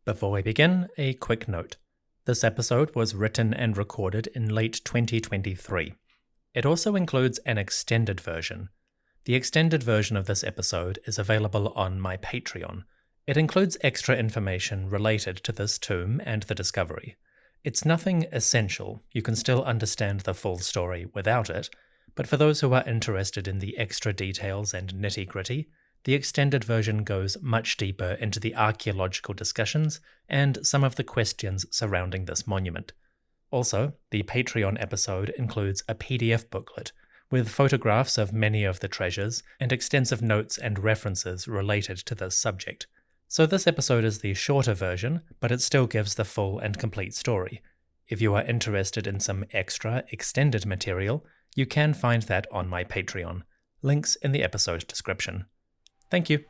Before we begin, a quick note. This episode was written and recorded in late 2023. It also includes an extended version. The extended version of this episode is available on my Patreon. It includes extra information related to this tomb and the discovery. It's nothing essential, you can still understand the full story without it, but for those who are interested in the extra details and nitty-gritty, the extended version goes much deeper into the archaeological discussions and some of the questions surrounding this monument. Also, the Patreon episode includes a PDF booklet with photographs of many of the treasures and extensive notes and references related to this subject. So this episode is the shorter version, but it still gives the full and complete story. If you are interested in some extra extended material, you can find that on my Patreon. Links in the episode description. Thank you.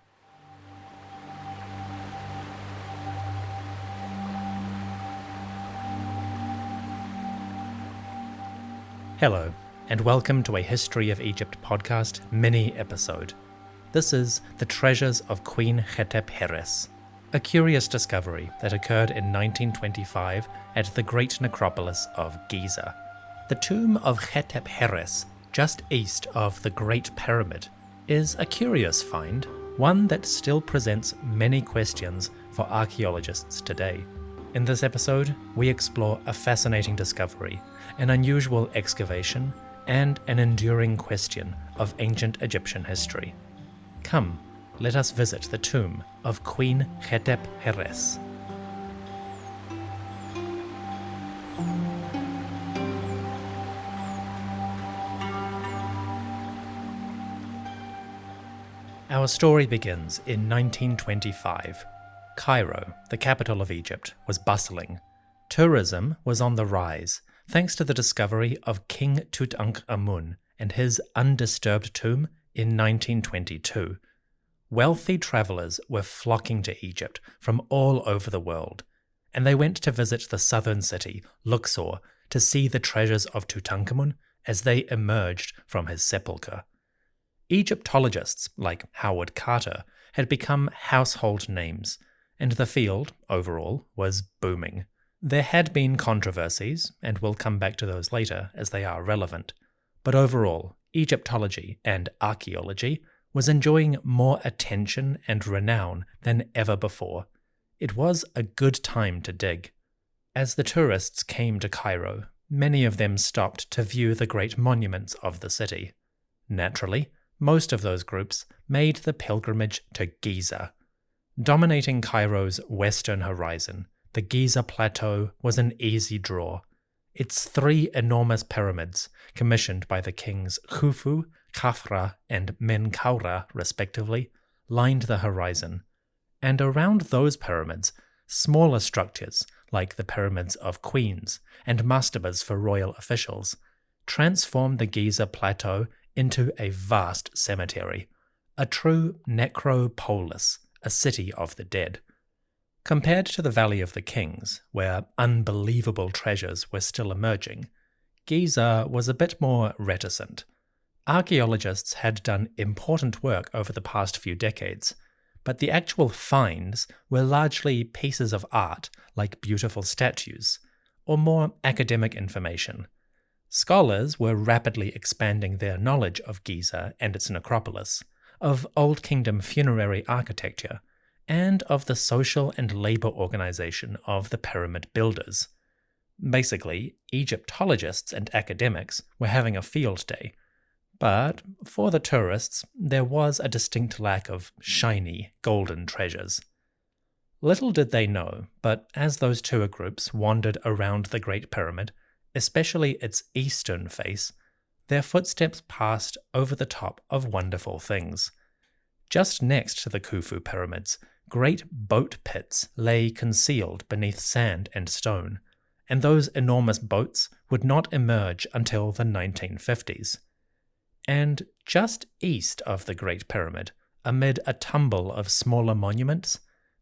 Hello, and welcome to a History of Egypt podcast mini-episode. This is The Treasures of Queen Hetep-Heres, a curious discovery that occurred in 1925 at the Great Necropolis of Giza. The tomb of Hetep-Heres, just east of the Great Pyramid, is a curious find, one that still presents many questions for archaeologists today. In this episode, we explore a fascinating discovery, an unusual excavation, and an enduring question of ancient Egyptian history. Come, let us visit the tomb of Queen Hetep-Heres. Our story begins in 1925. Cairo, the capital of Egypt, was bustling. Tourism was on the rise, thanks to the discovery of King Tutankhamun and his undisturbed tomb in 1922. Wealthy travelers were flocking to Egypt from all over the world, and they went to visit the southern city, Luxor, to see the treasures of Tutankhamun as they emerged from his sepulchre. Egyptologists like Howard Carter had become household names, and the field, overall, was booming. There had been controversies, and we'll come back to those later as they are relevant, but overall, Egyptology and archaeology was enjoying more attention and renown than ever before. It was a good time to dig. As the tourists came to Cairo, many of them stopped to view the great monuments of the city. Naturally, most of those groups made the pilgrimage to Giza. Dominating Cairo's western horizon, the Giza Plateau was an easy draw. Its three enormous pyramids, commissioned by the kings Khufu, Khafra, and Menkaura respectively, lined the horizon. And around those pyramids, smaller structures, like the pyramids of queens and mastabas for royal officials, transformed the Giza Plateau into a vast cemetery, a true necropolis, a city of the dead. Compared to the Valley of the Kings, where unbelievable treasures were still emerging, Giza was a bit more reticent. Archaeologists had done important work over the past few decades, but the actual finds were largely pieces of art like beautiful statues, or more academic information. Scholars were rapidly expanding their knowledge of Giza and its necropolis, of Old Kingdom funerary architecture, and of the social and labor organization of the pyramid builders. Basically, Egyptologists and academics were having a field day, but for the tourists, there was a distinct lack of shiny, golden treasures. Little did they know, but as those tour groups wandered around the Great Pyramid, especially its eastern face, their footsteps passed over the top of wonderful things. Just next to the Khufu pyramids, great boat pits lay concealed beneath sand and stone, and those enormous boats would not emerge until the 1950s. And just east of the Great Pyramid, amid a tumble of smaller monuments,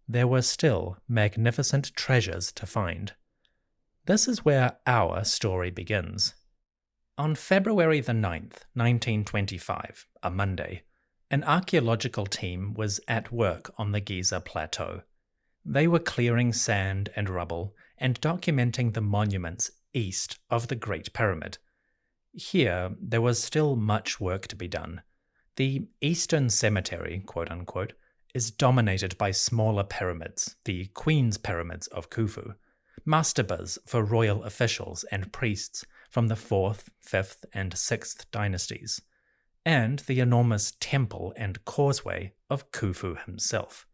there were still magnificent treasures to find. This is where our story begins. On February the 9th, 1925, a Monday, an archaeological team was at work on the Giza Plateau. They were clearing sand and rubble and documenting the monuments east of the Great Pyramid. Here, there was still much work to be done. The Eastern Cemetery, quote-unquote, is dominated by smaller pyramids, the Queen's Pyramids of Khufu, mastabas for royal officials and priests from the 4th, 5th, and 6th dynasties, and the enormous temple and causeway of Khufu himself.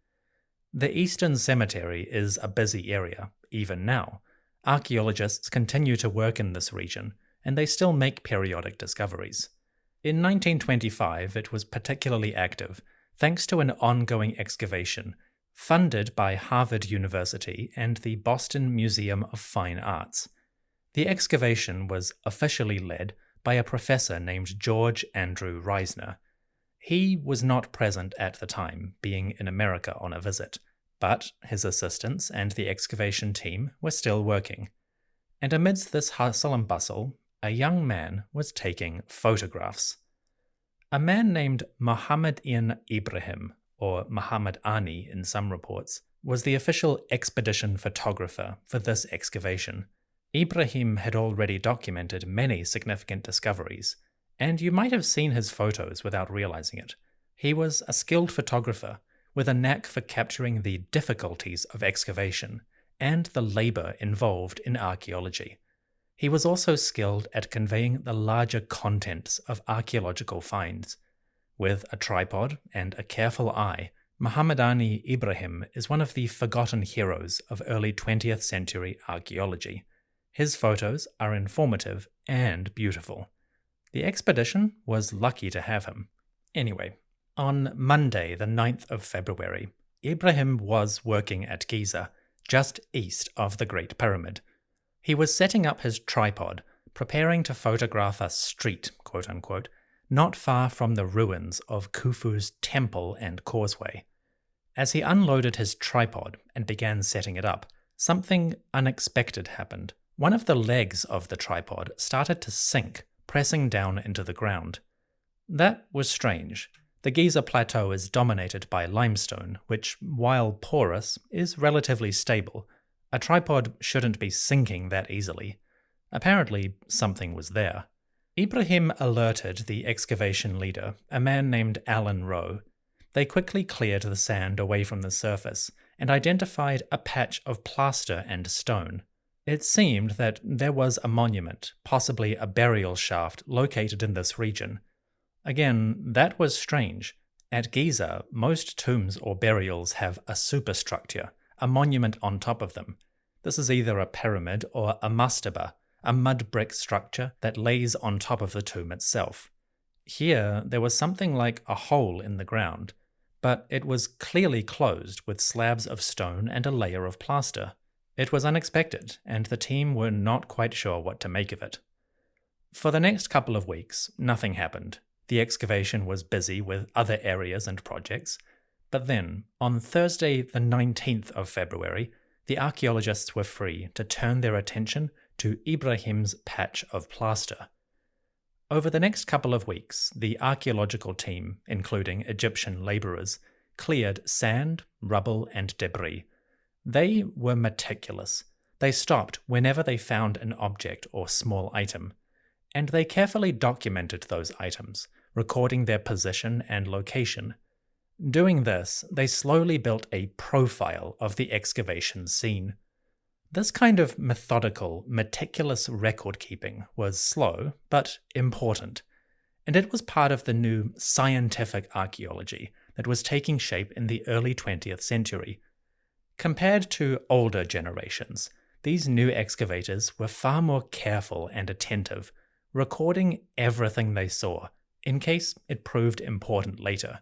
The Eastern Cemetery is a busy area, even now. Archaeologists continue to work in this region, and they still make periodic discoveries. In 1925, it was particularly active, thanks to an ongoing excavation funded by Harvard University and the Boston Museum of Fine Arts. The excavation was officially led by a professor named George Andrew Reisner. He was not present at the time, being in America on a visit, but his assistants and the excavation team were still working. And amidst this hustle and bustle, a young man was taking photographs. A man named Muhammad Ibrahim, or Muhammad Ani in some reports, was the official expedition photographer for this excavation. Ibrahim had already documented many significant discoveries, and you might have seen his photos without realizing it. He was a skilled photographer with a knack for capturing the difficulties of excavation and the labor involved in archaeology. He was also skilled at conveying the larger contents of archaeological finds. With a tripod and a careful eye, Muhammadani Ibrahim is one of the forgotten heroes of early 20th century archaeology. His photos are informative and beautiful. The expedition was lucky to have him. Anyway, on Monday, the 9th of February, Ibrahim was working at Giza, just east of the Great Pyramid. He was setting up his tripod, preparing to photograph a street, quote-unquote, not far from the ruins of Khufu's temple and causeway. As he unloaded his tripod and began setting it up, something unexpected happened. One of the legs of the tripod started to sink, pressing down into the ground. That was strange. The Giza Plateau is dominated by limestone, which, while porous, is relatively stable. A tripod shouldn't be sinking that easily. Apparently, something was there. Ibrahim alerted the excavation leader, a man named Alan Rowe. They quickly cleared the sand away from the surface and identified a patch of plaster and stone. It seemed that there was a monument, possibly a burial shaft, located in this region. Again, that was strange. At Giza, most tombs or burials have a superstructure, a monument on top of them. This is either a pyramid or a mastaba, a mud brick structure that lays on top of the tomb itself. Here, there was something like a hole in the ground, but it was clearly closed with slabs of stone and a layer of plaster. It was unexpected, and the team were not quite sure what to make of it. For the next couple of weeks, nothing happened. The excavation was busy with other areas and projects, but then, on Thursday the 19th of February, the archaeologists were free to turn their attention to Ibrahim's patch of plaster. Over the next couple of weeks, the archaeological team, including Egyptian laborers, cleared sand, rubble, and debris. They were meticulous. They stopped whenever they found an object or small item, and they carefully documented those items, recording their position and location. Doing this, they slowly built a profile of the excavation scene. This kind of methodical, meticulous record-keeping was slow, but important, and it was part of the new scientific archaeology that was taking shape in the early 20th century. Compared to older generations, these new excavators were far more careful and attentive, recording everything they saw, in case it proved important later.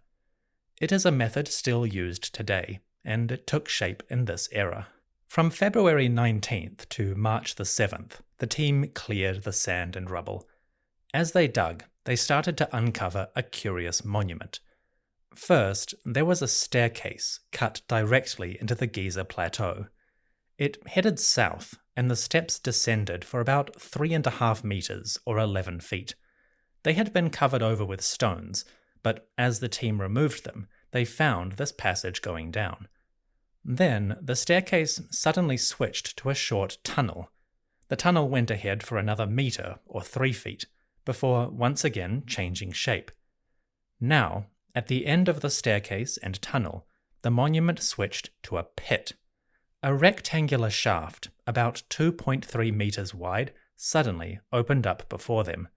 It is a method still used today, and it took shape in this era. From February 19th to March the 7th, the team cleared the sand and rubble. As they dug, they started to uncover a curious monument. First, there was a staircase cut directly into the Giza Plateau. It headed south, and the steps descended for about 3.5 meters or 11 feet. They had been covered over with stones, but as the team removed them, they found this passage going down. Then the staircase suddenly switched to a short tunnel. The tunnel went ahead for another meter or 3 feet, before once again changing shape. Now, at the end of the staircase and tunnel, the monument switched to a pit. A rectangular shaft, about 2.3 meters wide, suddenly opened up before them.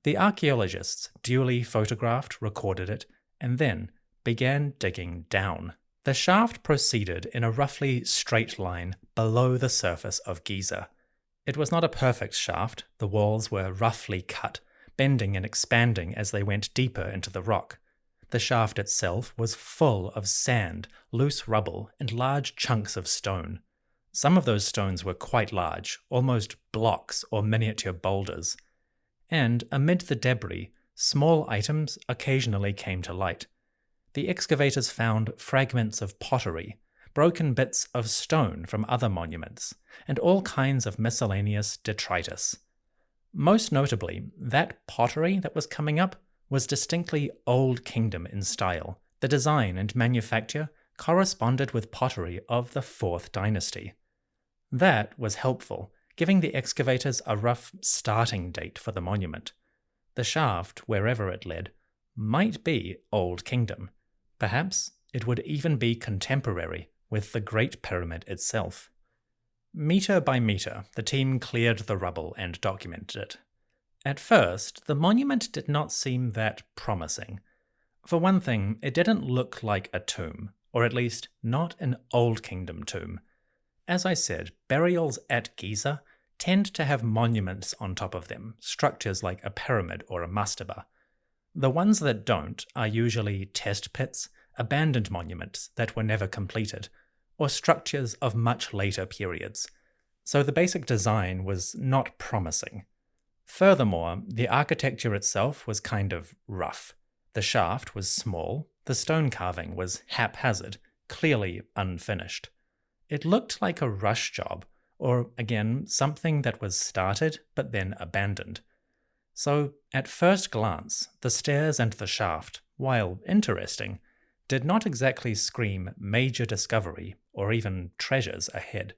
The archaeologists duly photographed, recorded it, and then began digging down. The shaft proceeded in a roughly straight line below the surface of Giza. It was not a perfect shaft. The walls were roughly cut, bending and expanding as they went deeper into the rock. The shaft itself was full of sand, loose rubble, and large chunks of stone. Some of those stones were quite large, almost blocks or miniature boulders. And amid the debris, small items occasionally came to light. The excavators found fragments of pottery, broken bits of stone from other monuments, and all kinds of miscellaneous detritus. Most notably, that pottery that was coming up was distinctly Old Kingdom in style. The design and manufacture corresponded with pottery of the 4th dynasty. That was helpful, giving the excavators a rough starting date for the monument. The shaft, wherever it led, might be Old Kingdom. Perhaps it would even be contemporary with the Great Pyramid itself. Meter by meter, the team cleared the rubble and documented it. At first, the monument did not seem that promising. For one thing, it didn't look like a tomb, or at least not an Old Kingdom tomb. As I said, burials at Giza tend to have monuments on top of them, structures like a pyramid or a mastaba. The ones that don't are usually test pits, abandoned monuments that were never completed, or structures of much later periods. So the basic design was not promising. Furthermore, the architecture itself was kind of rough. The shaft was small, the stone carving was haphazard, clearly unfinished. It looked like a rush job, or again, something that was started but then abandoned. So, at first glance, the stairs and the shaft, while interesting, did not exactly scream major discovery or even treasures ahead.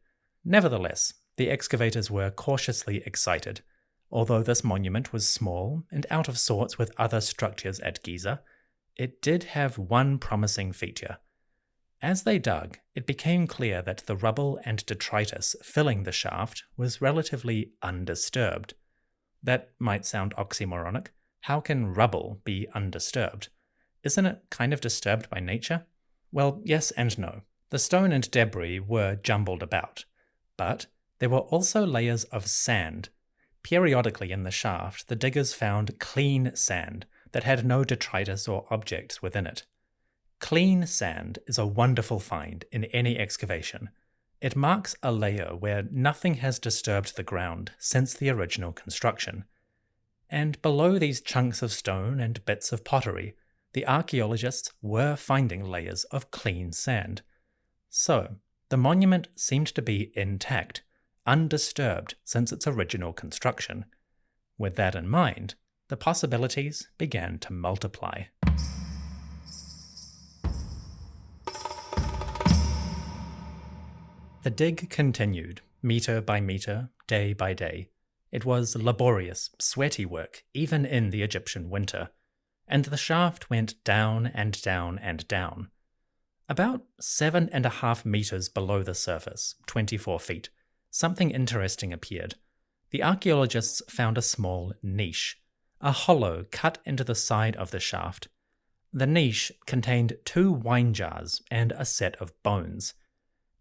Nevertheless, the excavators were cautiously excited. Although this monument was small and out of sorts with other structures at Giza, it did have one promising feature. As they dug, it became clear that the rubble and detritus filling the shaft was relatively undisturbed. That might sound oxymoronic. How can rubble be undisturbed? Isn't it kind of disturbed by nature? Well, yes and no. The stone and debris were jumbled about, but there were also layers of sand. Periodically in the shaft, the diggers found clean sand that had no detritus or objects within it. Clean sand is a wonderful find in any excavation. It marks a layer where nothing has disturbed the ground since the original construction. And below these chunks of stone and bits of pottery, the archaeologists were finding layers of clean sand. So, the monument seemed to be intact, undisturbed since its original construction. With that in mind, the possibilities began to multiply. The dig continued, meter by meter, day by day. It was laborious, sweaty work, even in the Egyptian winter, and the shaft went down and down and down. About 7.5 meters below the surface, 24 feet, something interesting appeared. The archaeologists found a small niche, a hollow cut into the side of the shaft. The niche contained 2 wine jars and a set of bones.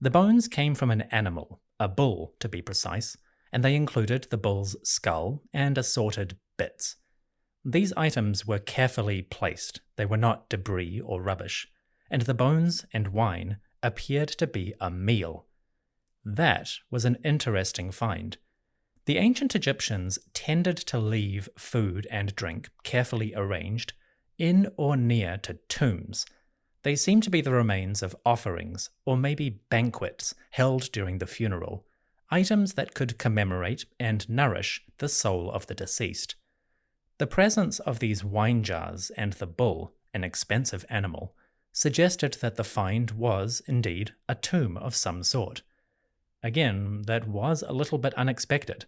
The bones came from an animal, a bull to be precise, and they included the bull's skull and assorted bits. These items were carefully placed, they were not debris or rubbish, and the bones and wine appeared to be a meal. That was an interesting find. The ancient Egyptians tended to leave food and drink carefully arranged in or near to tombs. They seem to be the remains of offerings or maybe banquets held during the funeral, items that could commemorate and nourish the soul of the deceased. The presence of these wine jars and the bull, an expensive animal, suggested that the find was, indeed, a tomb of some sort. Again, that was a little bit unexpected.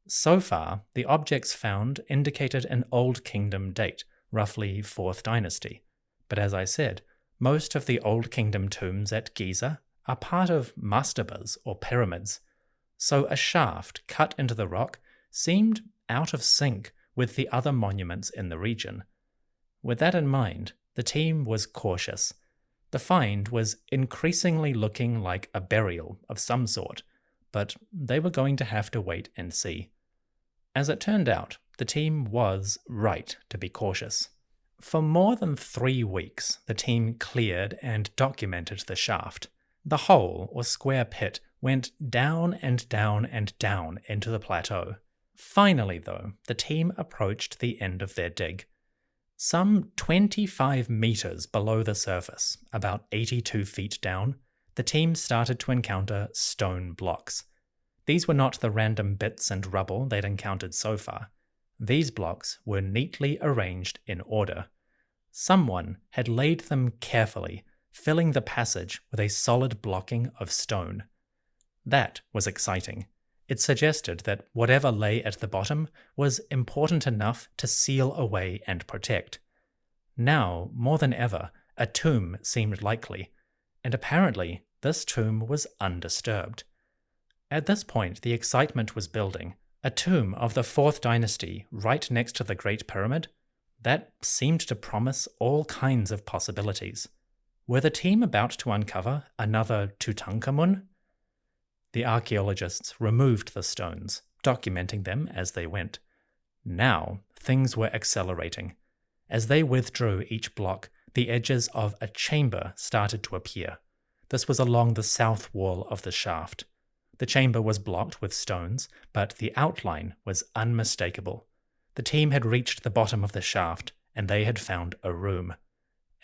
So far, the objects found indicated an Old Kingdom date, roughly 4th dynasty. But as I said, most of the Old Kingdom tombs at Giza are part of mastabas or pyramids, so a shaft cut into the rock seemed out of sync with the other monuments in the region. With that in mind, the team was cautious. The find was increasingly looking like a burial of some sort, but they were going to have to wait and see. As it turned out, the team was right to be cautious. For more than 3 weeks, the team cleared and documented the shaft. The hole, or square pit, went down and down and down into the plateau. Finally, though, the team approached the end of their dig. Some 25 meters below the surface, about 82 feet down, the team started to encounter stone blocks. These were not the random bits and rubble they'd encountered so far. These blocks were neatly arranged in order. Someone had laid them carefully, filling the passage with a solid blocking of stone. That was exciting. It suggested that whatever lay at the bottom was important enough to seal away and protect. Now, more than ever, a tomb seemed likely, and apparently this tomb was undisturbed. At this point, the excitement was building. A tomb of the 4th dynasty right next to the Great Pyramid? That seemed to promise all kinds of possibilities. Were the team about to uncover another Tutankhamun? The archaeologists removed the stones, documenting them as they went. Now, things were accelerating. As they withdrew each block, the edges of a chamber started to appear. This was along the south wall of the shaft. The chamber was blocked with stones, but the outline was unmistakable. The team had reached the bottom of the shaft, and they had found a room.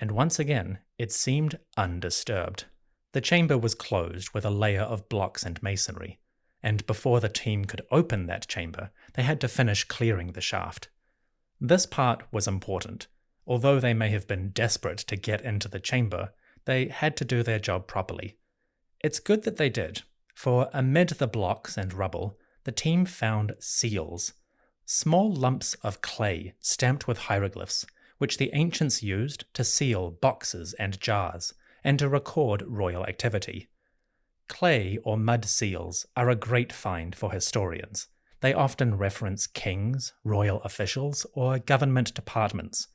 And once again, it seemed undisturbed. The chamber was closed with a layer of blocks and masonry, and before the team could open that chamber, they had to finish clearing the shaft. This part was important. Although they may have been desperate to get into the chamber, they had to do their job properly. It's good that they did, for amid the blocks and rubble, the team found seals, small lumps of clay stamped with hieroglyphs, which the ancients used to seal boxes and jars, and to record royal activity. Clay or mud seals are a great find for historians. They often reference kings, royal officials, or government departments.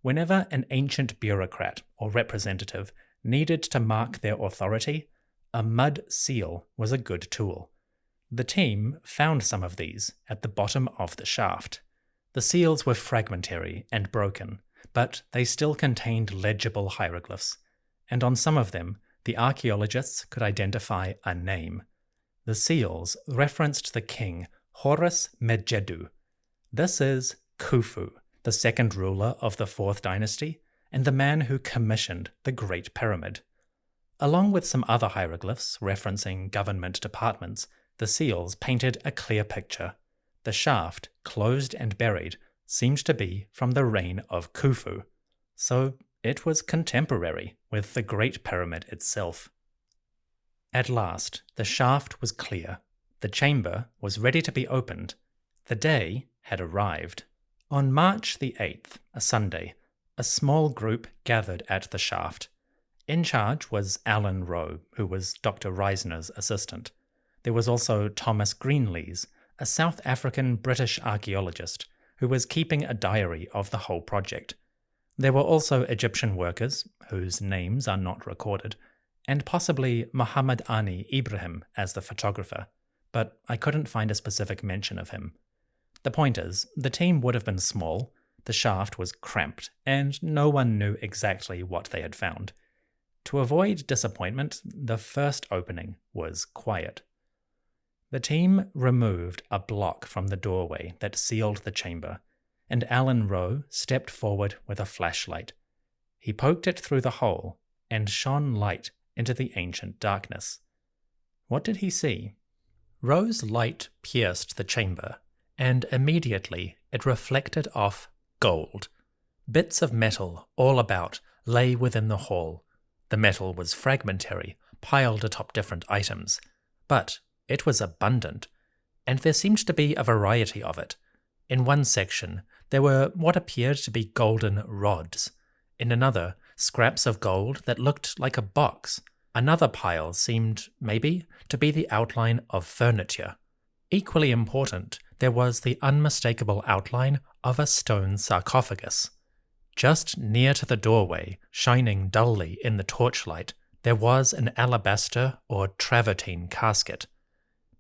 Whenever an ancient bureaucrat or representative needed to mark their authority, a mud seal was a good tool. The team found some of these at the bottom of the shaft. The seals were fragmentary and broken, but they still contained legible hieroglyphs, and on some of them, the archaeologists could identify a name. The seals referenced the king Horus Medjedu. This is Khufu, the second ruler of the 4th dynasty, and the man who commissioned the Great Pyramid. Along with some other hieroglyphs referencing government departments, the seals painted a clear picture. The shaft, closed and buried, seemed to be from the reign of Khufu, so it was contemporary with the Great Pyramid itself. At last, the shaft was clear. The chamber was ready to be opened. The day had arrived. On March the 8th, a Sunday, a small group gathered at the shaft. In charge was Alan Rowe, who was Dr. Reisner's assistant. There was also Thomas Greenlees, a South African-British archaeologist, who was keeping a diary of the whole project. There were also Egyptian workers, whose names are not recorded, and possibly Muhammad Ani Ibrahim as the photographer, but I couldn't find a specific mention of him. The point is, the team would have been small, the shaft was cramped, and no one knew exactly what they had found. To avoid disappointment, the first opening was quiet. The team removed a block from the doorway that sealed the chamber, and Alan Rowe stepped forward with a flashlight. He poked it through the hole and shone light into the ancient darkness. What did he see? Rowe's light pierced the chamber, and immediately it reflected off gold. Bits of metal all about lay within the hall. The metal was fragmentary, piled atop different items, but it was abundant, and there seemed to be a variety of it. In one section, there were what appeared to be golden rods. In another, scraps of gold that looked like a box. Another pile seemed, maybe, to be the outline of furniture. Equally important, there was the unmistakable outline of a stone sarcophagus. Just near to the doorway, shining dully in the torchlight, there was an alabaster or travertine casket.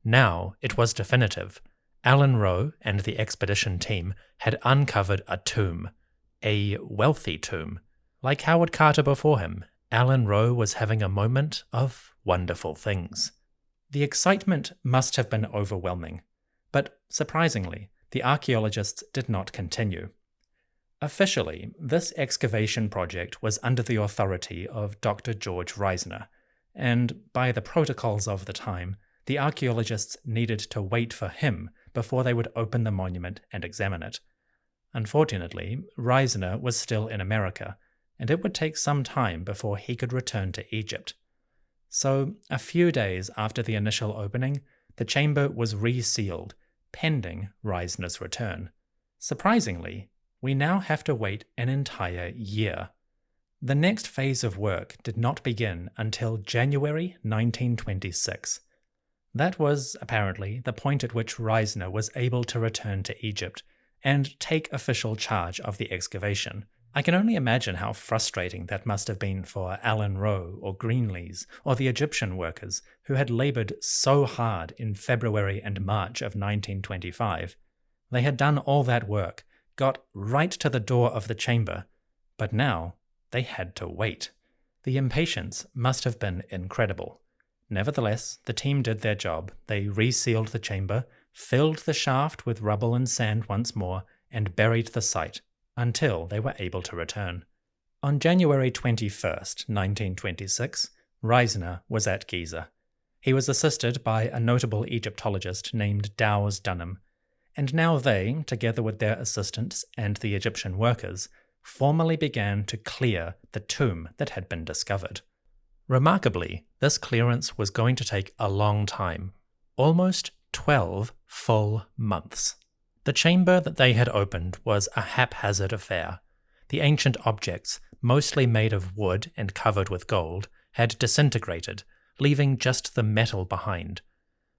Now it was definitive. Alan Rowe and the expedition team had uncovered a tomb, a wealthy tomb. Like Howard Carter before him, Alan Rowe was having a moment of wonderful things. The excitement must have been overwhelming, but surprisingly, the archaeologists did not continue. Officially, this excavation project was under the authority of Dr. George Reisner, and by the protocols of the time, the archaeologists needed to wait for him before they would open the monument and examine it. Unfortunately, Reisner was still in America, and it would take some time before he could return to Egypt. So, a few days after the initial opening, the chamber was resealed, pending Reisner's return. Surprisingly, we now have to wait an entire year. The next phase of work did not begin until January 1926. That was, apparently, the point at which Reisner was able to return to Egypt and take official charge of the excavation. I can only imagine how frustrating that must have been for Alan Rowe or Greenlees or the Egyptian workers who had laboured so hard in February and March of 1925. They had done all that work, got right to the door of the chamber, but now they had to wait. The impatience must have been incredible. Nevertheless, the team did their job. They resealed the chamber, filled the shaft with rubble and sand once more, and buried the site until they were able to return. On January 21st, 1926, Reisner was at Giza. He was assisted by a notable Egyptologist named Dowes Dunham, and now they, together with their assistants and the Egyptian workers, formally began to clear the tomb that had been discovered. Remarkably, this clearance was going to take a long time, almost 12 full months. The chamber that they had opened was a haphazard affair. The ancient objects, mostly made of wood and covered with gold, had disintegrated, leaving just the metal behind.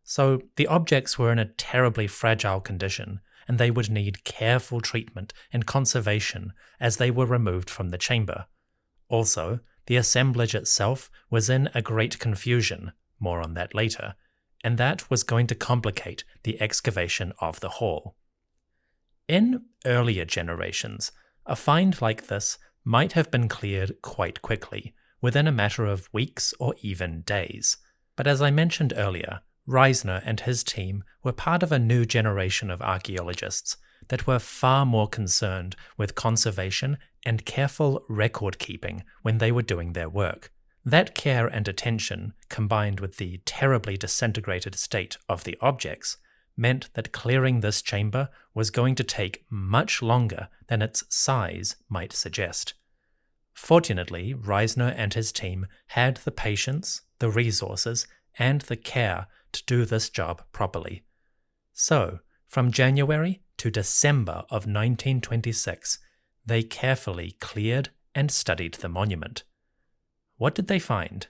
So the objects were in a terribly fragile condition, and they would need careful treatment and conservation as they were removed from the chamber. Also, the assemblage itself was in a great confusion, more on that later, and that was going to complicate the excavation of the hall. In earlier generations, a find like this might have been cleared quite quickly, within a matter of weeks or even days. But as I mentioned earlier, Reisner and his team were part of a new generation of archaeologists that were far more concerned with conservation and careful record-keeping when they were doing their work. That care and attention, combined with the terribly disintegrated state of the objects, meant that clearing this chamber was going to take much longer than its size might suggest. Fortunately, Reisner and his team had the patience, the resources, and the care to do this job properly. So, from January to December of 1926, they carefully cleared and studied the monument. What did they find?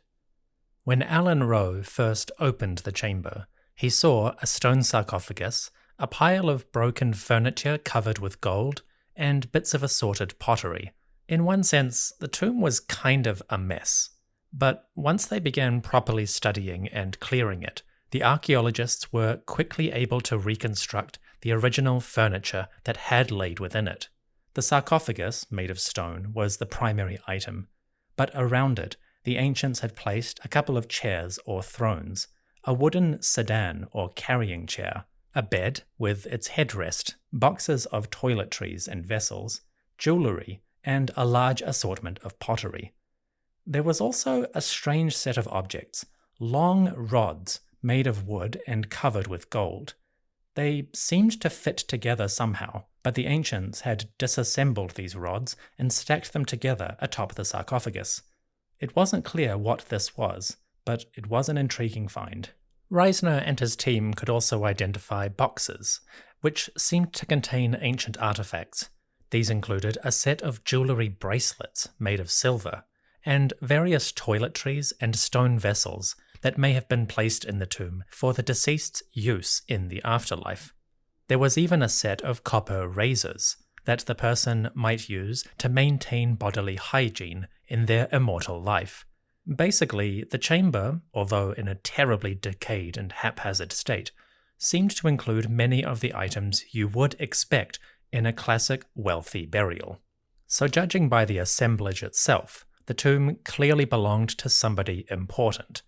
When Alan Rowe first opened the chamber, he saw a stone sarcophagus, a pile of broken furniture covered with gold, and bits of assorted pottery. In one sense, the tomb was kind of a mess. But once they began properly studying and clearing it, the archaeologists were quickly able to reconstruct the original furniture that had laid within it. The sarcophagus, made of stone, was the primary item, but around it, the ancients had placed a couple of chairs or thrones, a wooden sedan or carrying chair, a bed with its headrest, boxes of toiletries and vessels, jewellery, and a large assortment of pottery. There was also a strange set of objects, long rods made of wood and covered with gold. They seemed to fit together somehow, but the ancients had disassembled these rods and stacked them together atop the sarcophagus. It wasn't clear what this was, but it was an intriguing find. Reisner and his team could also identify boxes, which seemed to contain ancient artifacts. These included a set of jewellery bracelets made of silver, and various toiletries and stone vessels that may have been placed in the tomb for the deceased's use in the afterlife. There was even a set of copper razors that the person might use to maintain bodily hygiene in their immortal life. Basically, the chamber, although in a terribly decayed and haphazard state, seemed to include many of the items you would expect in a classic wealthy burial. So judging by the assemblage itself, the tomb clearly belonged to somebody important.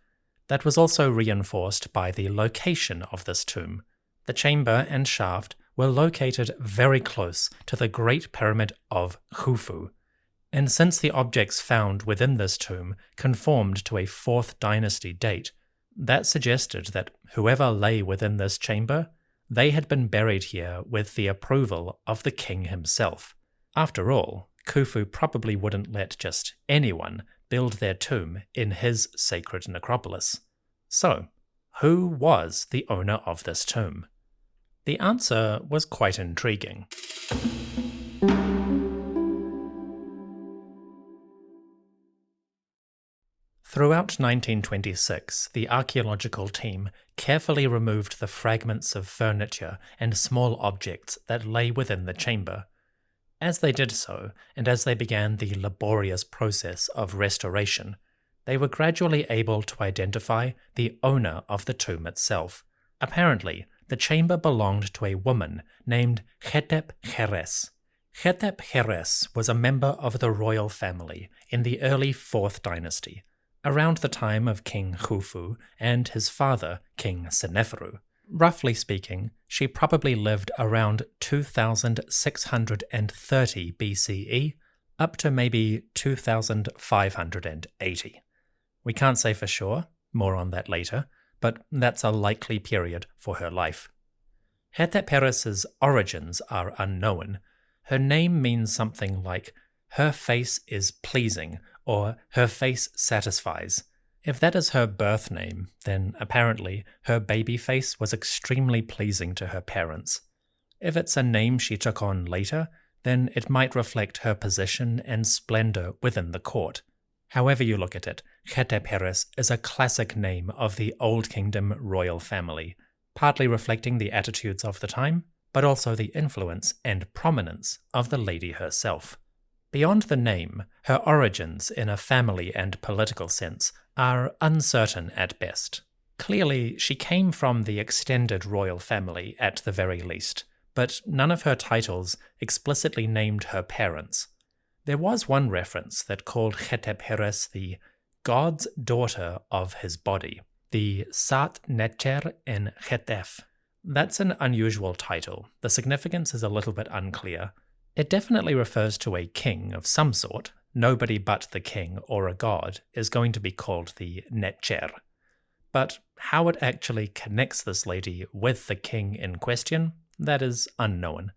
That was also reinforced by the location of this tomb. The chamber and shaft were located very close to the Great Pyramid of Khufu, and since the objects found within this tomb conformed to a 4th dynasty date, that suggested that whoever lay within this chamber, they had been buried here with the approval of the king himself. After all, Khufu probably wouldn't let just anyone build their tomb in his sacred necropolis. So, who was the owner of this tomb? The answer was quite intriguing. Throughout 1926, the archaeological team carefully removed the fragments of furniture and small objects that lay within the chamber. As they did so, and as they began the laborious process of restoration, they were gradually able to identify the owner of the tomb itself. Apparently, the chamber belonged to a woman named Hetep-Heres. Hetep-Heres was a member of the royal family in the early 4th dynasty, around the time of King Khufu and his father, King Seneferu. Roughly speaking, she probably lived around 2630 BCE up to maybe 2580. We can't say for sure, more on that later, but that's a likely period for her life. Hetepheres' origins are unknown. Her name means something like, "her face is pleasing," or "her face satisfies." If that is her birth name, then apparently her baby face was extremely pleasing to her parents. If it's a name she took on later, then it might reflect her position and splendor within the court. However you look at it, Hetepheres is a classic name of the Old Kingdom royal family, partly reflecting the attitudes of the time, but also the influence and prominence of the lady herself. Beyond the name, her origins in a family and political sense are uncertain at best. Clearly, she came from the extended royal family at the very least, but none of her titles explicitly named her parents. There was one reference that called Hetepheres the God's daughter of his body, the Sat Necher en Hetef. That's an unusual title. The significance is a little bit unclear. It definitely refers to a king of some sort. Nobody but the king or a god is going to be called the Necher. But how it actually connects this lady with the king in question, that is unknown.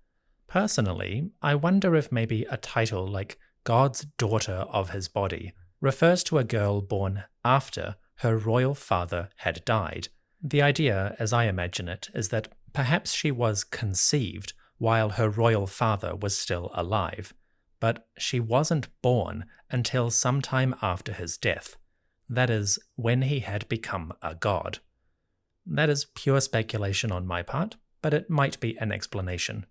Personally, I wonder if maybe a title like God's daughter of his body refers to a girl born after her royal father had died. The idea, as I imagine it, is that perhaps she was conceived while her royal father was still alive, but she wasn't born until sometime after his death. That is, when he had become a god. That is pure speculation on my part, but it might be an explanation.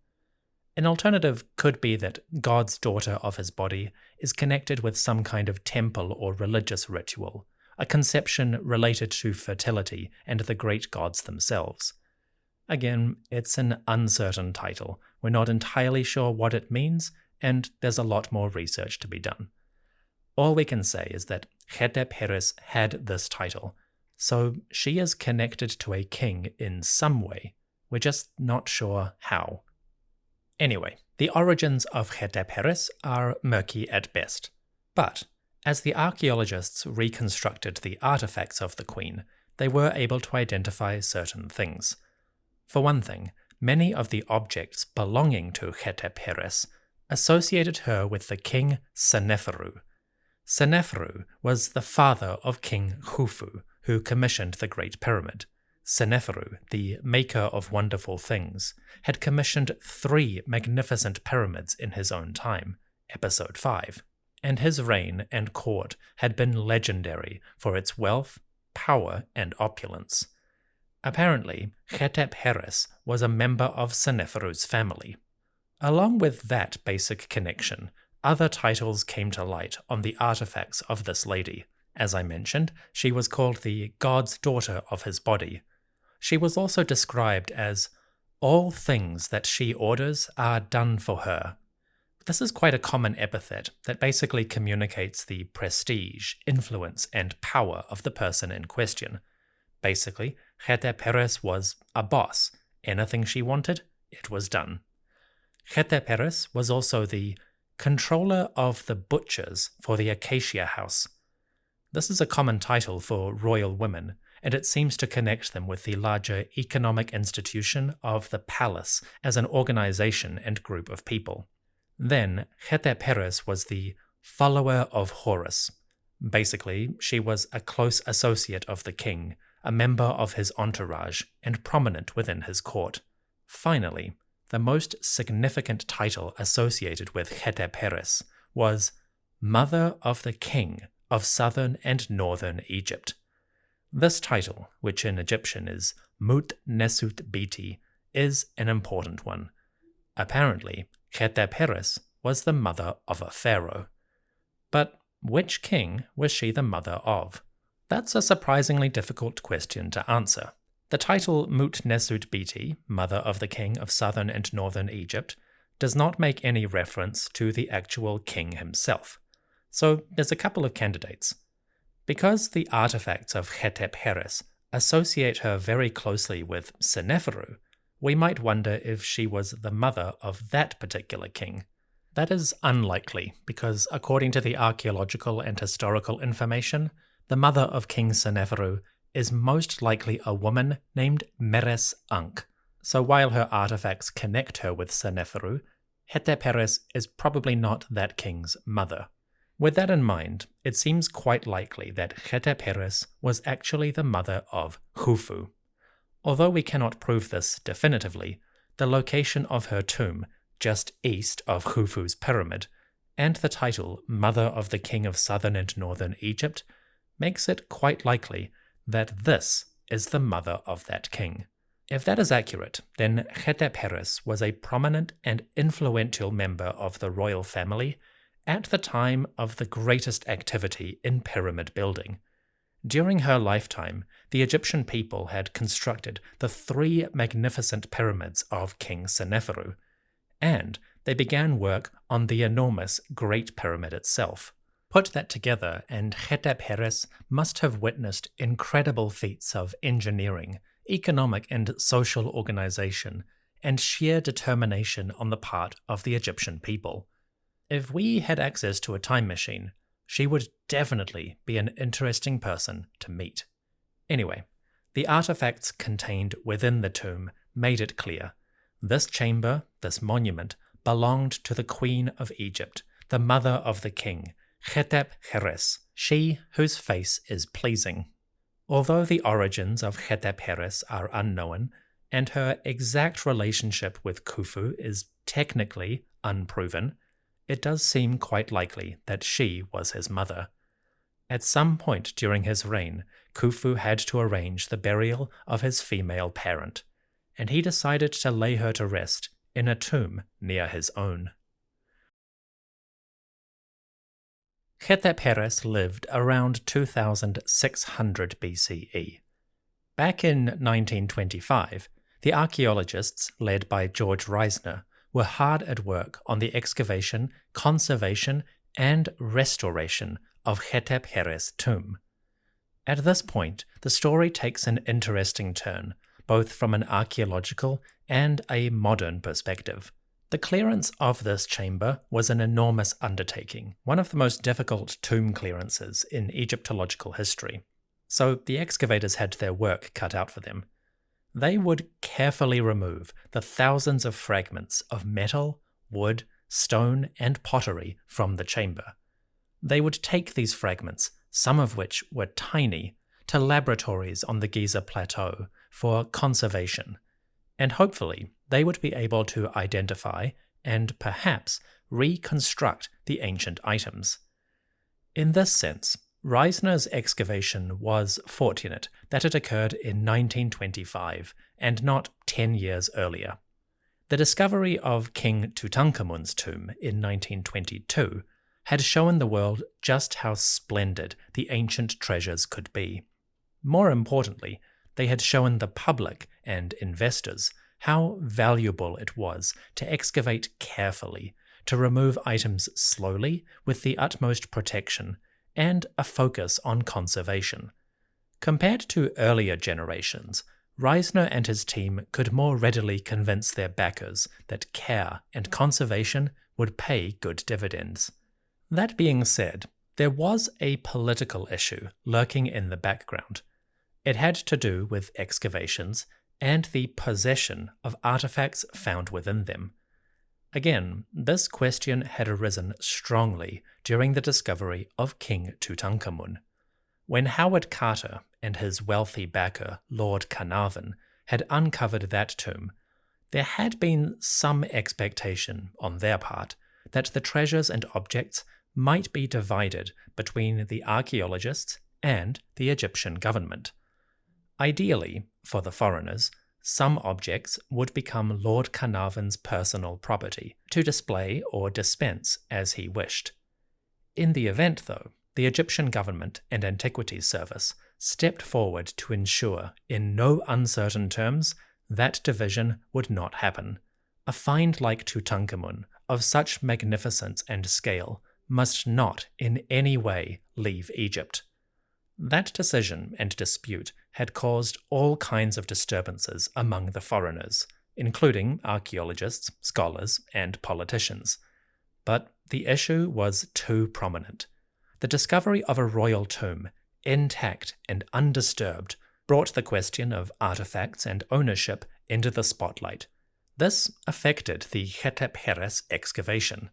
An alternative could be that God's daughter of his body is connected with some kind of temple or religious ritual, a conception related to fertility and the great gods themselves. Again, it's an uncertain title. We're not entirely sure what it means, and there's a lot more research to be done. All we can say is that Hetepheres had this title, so she is connected to a king in some way. We're just not sure how. Anyway, the origins of Hetepheres are murky at best. But, as the archaeologists reconstructed the artifacts of the queen, they were able to identify certain things. For one thing, many of the objects belonging to Hetep-Heres associated her with the king Seneferu. Seneferu was the father of King Khufu, who commissioned the Great Pyramid. Seneferu, the maker of wonderful things, had commissioned 3 magnificent pyramids in his own time, episode 5, and his reign and court had been legendary for its wealth, power, and opulence. Apparently, Hetep-Heres was a member of Seneferu's family. Along with that basic connection, other titles came to light on the artifacts of this lady. As I mentioned, she was called the god's daughter of his body. She was also described as, "All things that she orders are done for her." This is quite a common epithet that basically communicates the prestige, influence, and power of the person in question. Basically, Hetep-Heres was a boss. Anything she wanted, it was done. Hetep-Heres was also the controller of the butchers for the Acacia House. This is a common title for royal women, and it seems to connect them with the larger economic institution of the palace as an organization and group of people. Then, Hetep-Heres was the follower of Horus. Basically, she was a close associate of the king, a member of his entourage, and prominent within his court. Finally, the most significant title associated with Hetep-Heres was Mother of the King of Southern and Northern Egypt. This title, which in Egyptian is Mut Nesut Biti, is an important one. Apparently, Hetep-Heres was the mother of a pharaoh. But which king was she the mother of? That's a surprisingly difficult question to answer. The title Mut Nesut Biti, Mother of the King of Southern and Northern Egypt, does not make any reference to the actual king himself. So there's a couple of candidates. Because the artifacts of Hetep-Heres associate her very closely with Seneferu, we might wonder if she was the mother of that particular king. That is unlikely, because according to the archaeological and historical information, the mother of King Seneferu is most likely a woman named Meres Ankh. So while her artifacts connect her with Seneferu, Hetep-Heres is probably not that king's mother. With that in mind, it seems quite likely that Hetep-Heres was actually the mother of Khufu. Although we cannot prove this definitively, the location of her tomb, just east of Khufu's pyramid, and the title Mother of the King of Southern and Northern Egypt, makes it quite likely that this is the mother of that king. If that is accurate, then Hetep-Heres was a prominent and influential member of the royal family at the time of the greatest activity in pyramid building. During her lifetime, the Egyptian people had constructed the 3 magnificent pyramids of King Seneferu, and they began work on the enormous Great Pyramid itself. Put that together, and Hetep-Heres must have witnessed incredible feats of engineering, economic and social organization, and sheer determination on the part of the Egyptian people. If we had access to a time machine, she would definitely be an interesting person to meet. Anyway, the artifacts contained within the tomb made it clear. This chamber, this monument, belonged to the Queen of Egypt, the mother of the king, Hetep-Heres, she whose face is pleasing. Although the origins of Hetep-Heres are unknown, and her exact relationship with Khufu is technically unproven, it does seem quite likely that she was his mother. At some point during his reign, Khufu had to arrange the burial of his female parent, and he decided to lay her to rest in a tomb near his own. Hetep-Heres lived around 2600 BCE. Back in 1925, the archaeologists, led by George Reisner, were hard at work on the excavation, conservation, and restoration of Hetep-Heres' tomb. At this point, the story takes an interesting turn, both from an archaeological and a modern perspective. The clearance of this chamber was an enormous undertaking, one of the most difficult tomb clearances in Egyptological history. So the excavators had their work cut out for them. They would carefully remove the thousands of fragments of metal, wood, stone, and pottery from the chamber. They would take these fragments, some of which were tiny, to laboratories on the Giza plateau for conservation, and hopefully they would be able to identify and perhaps reconstruct the ancient items. In this sense, Reisner's excavation was fortunate that it occurred in 1925 and not 10 years earlier. The discovery of King Tutankhamun's tomb in 1922 had shown the world just how splendid the ancient treasures could be. More importantly, they had shown the public and investors how valuable it was to excavate carefully, to remove items slowly with the utmost protection, and a focus on conservation. Compared to earlier generations, Reisner and his team could more readily convince their backers that care and conservation would pay good dividends. That being said, there was a political issue lurking in the background. It had to do with excavations and the possession of artifacts found within them. Again, this question had arisen strongly during the discovery of King Tutankhamun. When Howard Carter and his wealthy backer, Lord Carnarvon, had uncovered that tomb, there had been some expectation on their part that the treasures and objects might be divided between the archaeologists and the Egyptian government. Ideally, for the foreigners, some objects would become Lord Carnarvon's personal property, to display or dispense as he wished. In the event, though, the Egyptian government and Antiquities Service stepped forward to ensure, in no uncertain terms, that division would not happen. A find like Tutankhamun, of such magnificence and scale, must not in any way leave Egypt. That decision and dispute had caused all kinds of disturbances among the foreigners, including archaeologists, scholars, and politicians. But the issue was too prominent. The discovery of a royal tomb, intact and undisturbed, brought the question of artifacts and ownership into the spotlight. This affected the Hetep-Heres excavation.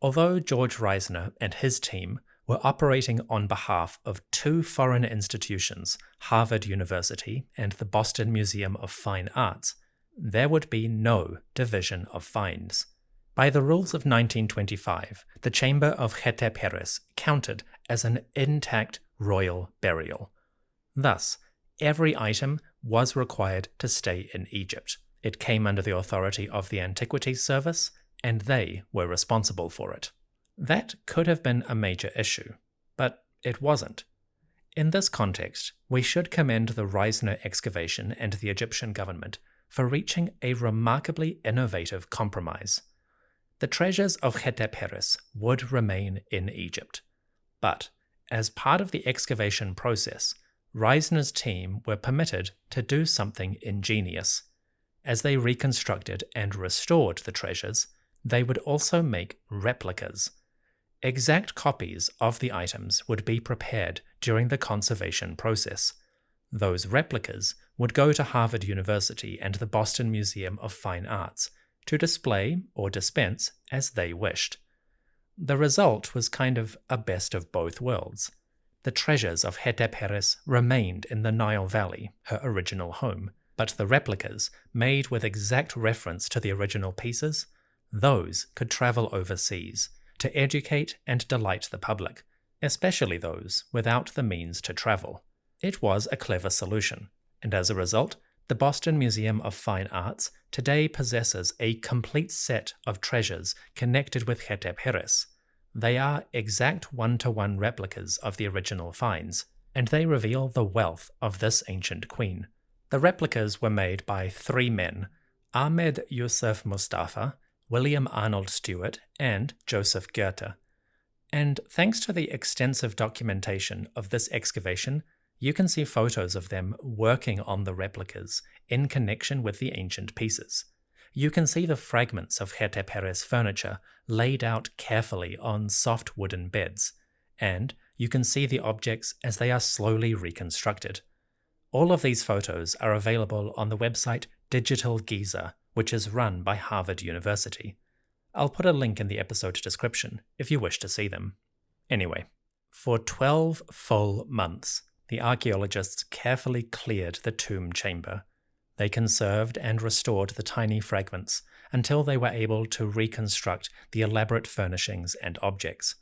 Although George Reisner and his team were operating on behalf of two foreign institutions, Harvard University and the Boston Museum of Fine Arts, there would be no division of finds. By the rules of 1925, the chamber of Hetep-Heres counted as an intact royal burial. Thus, every item was required to stay in Egypt. It came under the authority of the Antiquities Service, and they were responsible for it. That could have been a major issue, but it wasn't. In this context, we should commend the Reisner excavation and the Egyptian government for reaching a remarkably innovative compromise. The treasures of Hetep-Heres would remain in Egypt, but as part of the excavation process, Reisner's team were permitted to do something ingenious. As they reconstructed and restored the treasures, they would also make replicas. Exact copies of the items would be prepared during the conservation process. Those replicas would go to Harvard University and the Boston Museum of Fine Arts to display or dispense as they wished. The result was kind of a best of both worlds. The treasures of Hetep-Heres remained in the Nile Valley, her original home, but the replicas, made with exact reference to the original pieces, those could travel overseas to educate and delight the public, especially those without the means to travel. It was a clever solution, and as a result, the Boston Museum of Fine Arts today possesses a complete set of treasures connected with Hetep-Heres. They are exact one-to-one replicas of the original finds, and they reveal the wealth of this ancient queen. The replicas were made by three men: Ahmed Yusuf Mustafa, William Arnold Stewart, and Joseph Goethe. And thanks to the extensive documentation of this excavation, you can see photos of them working on the replicas in connection with the ancient pieces. You can see the fragments of Hetep-Heres furniture laid out carefully on soft wooden beds, and you can see the objects as they are slowly reconstructed. All of these photos are available on the website Digital Giza, which is run by Harvard University. I'll put a link in the episode description if you wish to see them. Anyway, for 12 full months, the archaeologists carefully cleared the tomb chamber. They conserved and restored the tiny fragments until they were able to reconstruct the elaborate furnishings and objects.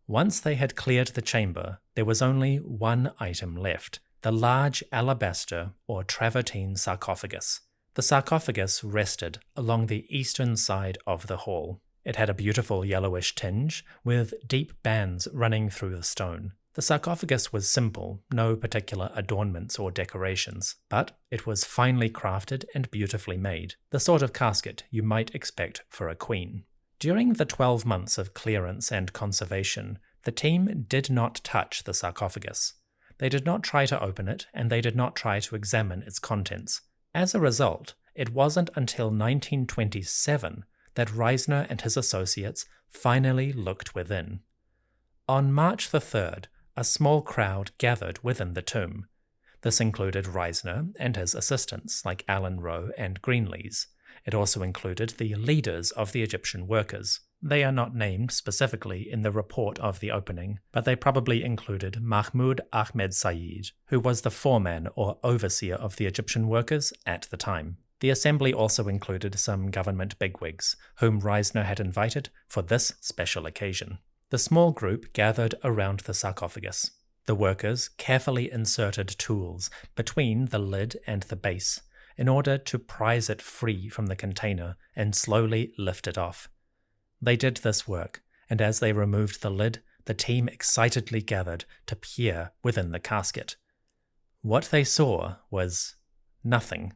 Once they had cleared the chamber, there was only one item left, the large alabaster or travertine sarcophagus. The sarcophagus rested along the eastern side of the hall. It had a beautiful yellowish tinge, with deep bands running through the stone. The sarcophagus was simple, no particular adornments or decorations, but it was finely crafted and beautifully made, the sort of casket you might expect for a queen. During the 12 months of clearance and conservation, the team did not touch the sarcophagus. They did not try to open it, and they did not try to examine its contents. As a result, it wasn't until 1927 that Reisner and his associates finally looked within. On March the 3rd, a small crowd gathered within the tomb. This included Reisner and his assistants like Alan Rowe and Greenlees. It also included the leaders of the Egyptian workers. They are not named specifically in the report of the opening, but they probably included Mahmoud Ahmed Said, who was the foreman or overseer of the Egyptian workers at the time. The assembly also included some government bigwigs, whom Reisner had invited for this special occasion. The small group gathered around the sarcophagus. The workers carefully inserted tools between the lid and the base in order to prise it free from the container and slowly lift it off. They did this work, and as they removed the lid, the team excitedly gathered to peer within the casket. What they saw was nothing.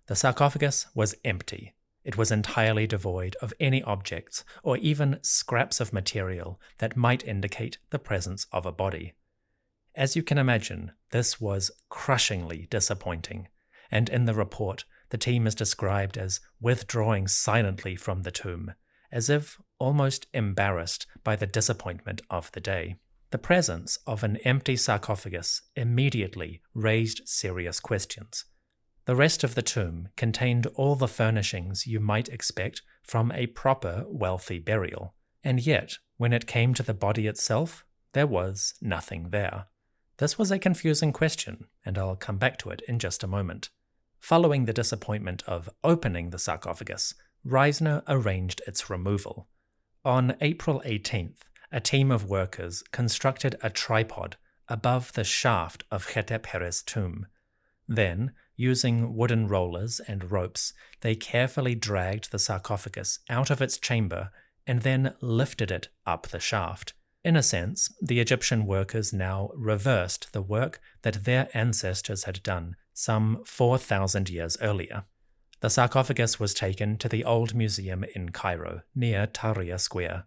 The sarcophagus was empty. It was entirely devoid of any objects or even scraps of material that might indicate the presence of a body. As you can imagine, this was crushingly disappointing, and in the report, the team is described as withdrawing silently from the tomb, as if almost embarrassed by the disappointment of the day. The presence of an empty sarcophagus immediately raised serious questions. The rest of the tomb contained all the furnishings you might expect from a proper, wealthy burial, and yet, when it came to the body itself, there was nothing there. This was a confusing question, and I'll come back to it in just a moment. Following the disappointment of opening the sarcophagus, Reisner arranged its removal. On April 18th, a team of workers constructed a tripod above the shaft of Hetepheres' tomb. Then, using wooden rollers and ropes, they carefully dragged the sarcophagus out of its chamber and then lifted it up the shaft. In a sense, the Egyptian workers now reversed the work that their ancestors had done some 4,000 years earlier. The sarcophagus was taken to the old museum in Cairo, near Tahrir Square.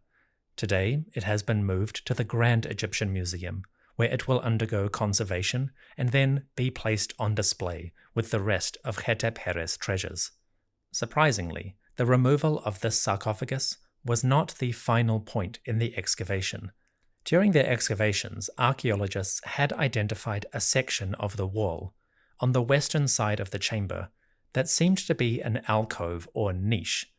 Today, it has been moved to the Grand Egyptian Museum, where it will undergo conservation and then be placed on display with the rest of Hetepheres' treasures. Surprisingly, the removal of this sarcophagus was not the final point in the excavation. During their excavations, archaeologists had identified a section of the wall, on the western side of the chamber, that seemed to be an alcove or niche.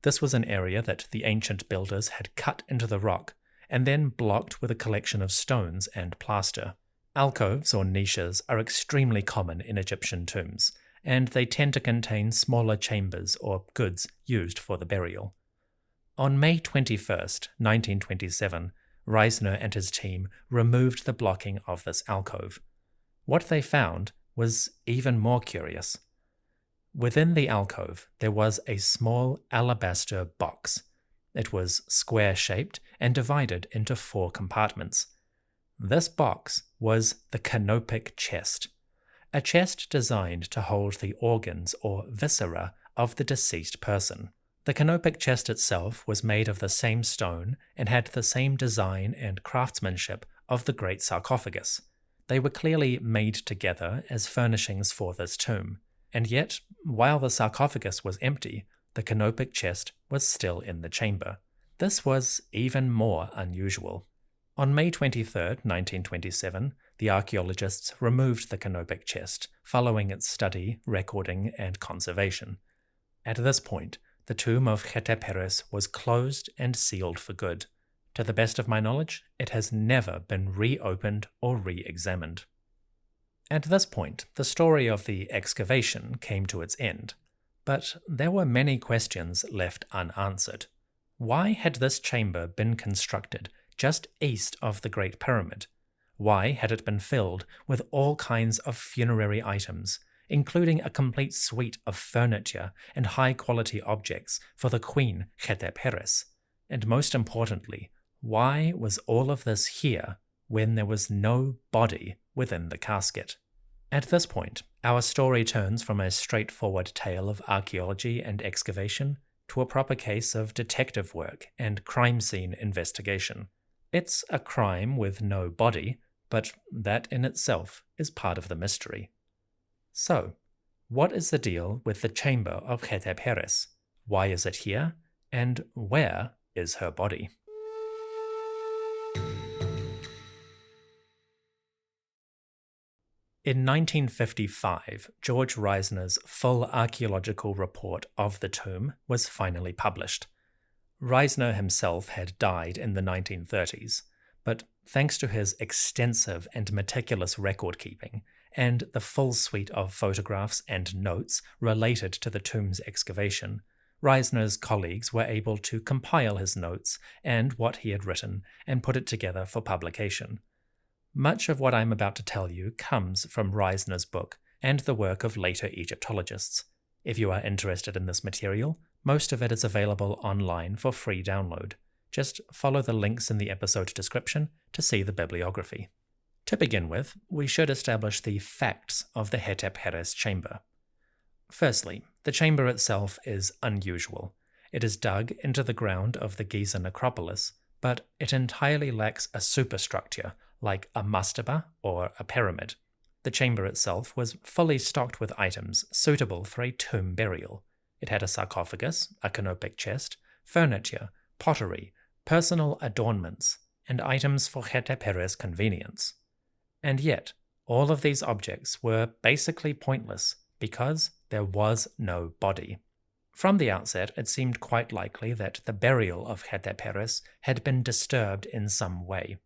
This was an area that the ancient builders had cut into the rock, and then blocked with a collection of stones and plaster. Alcoves or niches are extremely common in Egyptian tombs, and they tend to contain smaller chambers or goods used for the burial. On May 21st, 1927, Reisner and his team removed the blocking of this alcove. What they found was even more curious. Within the alcove, there was a small alabaster box. It was square-shaped and divided into 4 compartments. This box was the canopic chest, a chest designed to hold the organs or viscera of the deceased person. The canopic chest itself was made of the same stone and had the same design and craftsmanship of the great sarcophagus. They were clearly made together as furnishings for this tomb, and yet, while the sarcophagus was empty, the canopic chest was still in the chamber. This was even more unusual. On May 23, 1927, the archaeologists removed the canopic chest, following its study, recording, and conservation. At this point, the tomb of Hetepheres was closed and sealed for good. To the best of my knowledge, it has never been reopened or re-examined. At this point, the story of the excavation came to its end, but there were many questions left unanswered. Why had this chamber been constructed just east of the Great Pyramid? Why had it been filled with all kinds of funerary items, including a complete suite of furniture and high-quality objects for the Queen Hetep-Heres? And most importantly, why was all of this here when there was no body within the casket? At this point, our story turns from a straightforward tale of archaeology and excavation to a proper case of detective work and crime scene investigation. It's a crime with no body, but that in itself is part of the mystery. So, what is the deal with the chamber of Hetep-Heres? Why is it here? And where is her body? In 1955, George Reisner's full archaeological report of the tomb was finally published. Reisner himself had died in the 1930s, but thanks to his extensive and meticulous record-keeping and the full suite of photographs and notes related to the tomb's excavation, Reisner's colleagues were able to compile his notes and what he had written and put it together for publication. Much of what I'm about to tell you comes from Reisner's book and the work of later Egyptologists. If you are interested in this material, most of it is available online for free download. Just follow the links in the episode description to see the bibliography. To begin with, we should establish the facts of the Hetep-Heres chamber. Firstly, the chamber itself is unusual. It is dug into the ground of the Giza necropolis, but it entirely lacks a superstructure like a mastaba or a pyramid. The chamber itself was fully stocked with items suitable for a tomb burial. It had a sarcophagus, a canopic chest, furniture, pottery, personal adornments, and items for Hetepheres' convenience. And yet, all of these objects were basically pointless because there was no body. From the outset, it seemed quite likely that the burial of Hetepheres had been disturbed in some way.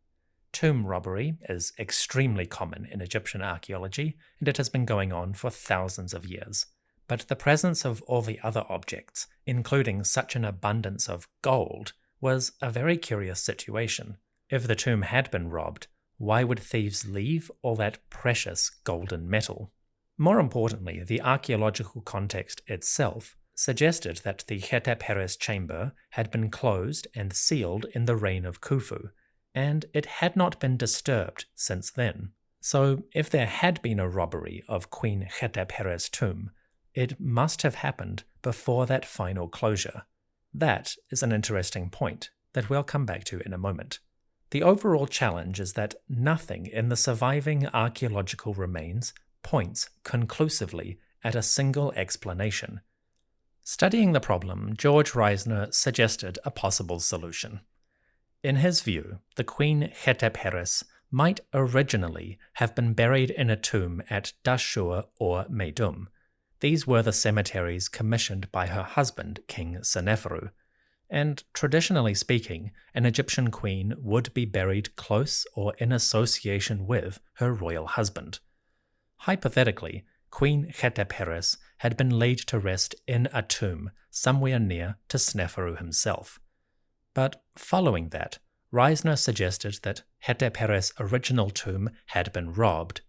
Tomb robbery is extremely common in Egyptian archaeology, and it has been going on for thousands of years. But the presence of all the other objects, including such an abundance of gold, was a very curious situation. If the tomb had been robbed, why would thieves leave all that precious golden metal? More importantly, the archaeological context itself suggested that the Hetep-Heres chamber had been closed and sealed in the reign of Khufu, and it had not been disturbed since then. So if there had been a robbery of Queen Hetep-Heres' tomb, it must have happened before that final closure. That is an interesting point that we'll come back to in a moment. The overall challenge is that nothing in the surviving archaeological remains points conclusively at a single explanation. Studying the problem, George Reisner suggested a possible solution. In his view, the Queen Hetep-Heres might originally have been buried in a tomb at Dashur or Meidum. These were the cemeteries commissioned by her husband, King Seneferu, and traditionally speaking, an Egyptian queen would be buried close or in association with her royal husband. Hypothetically, Queen Hetep-Heres had been laid to rest in a tomb somewhere near to Sneferu himself. But following that, Reisner suggested that Hetep-Heres' original tomb had been robbed.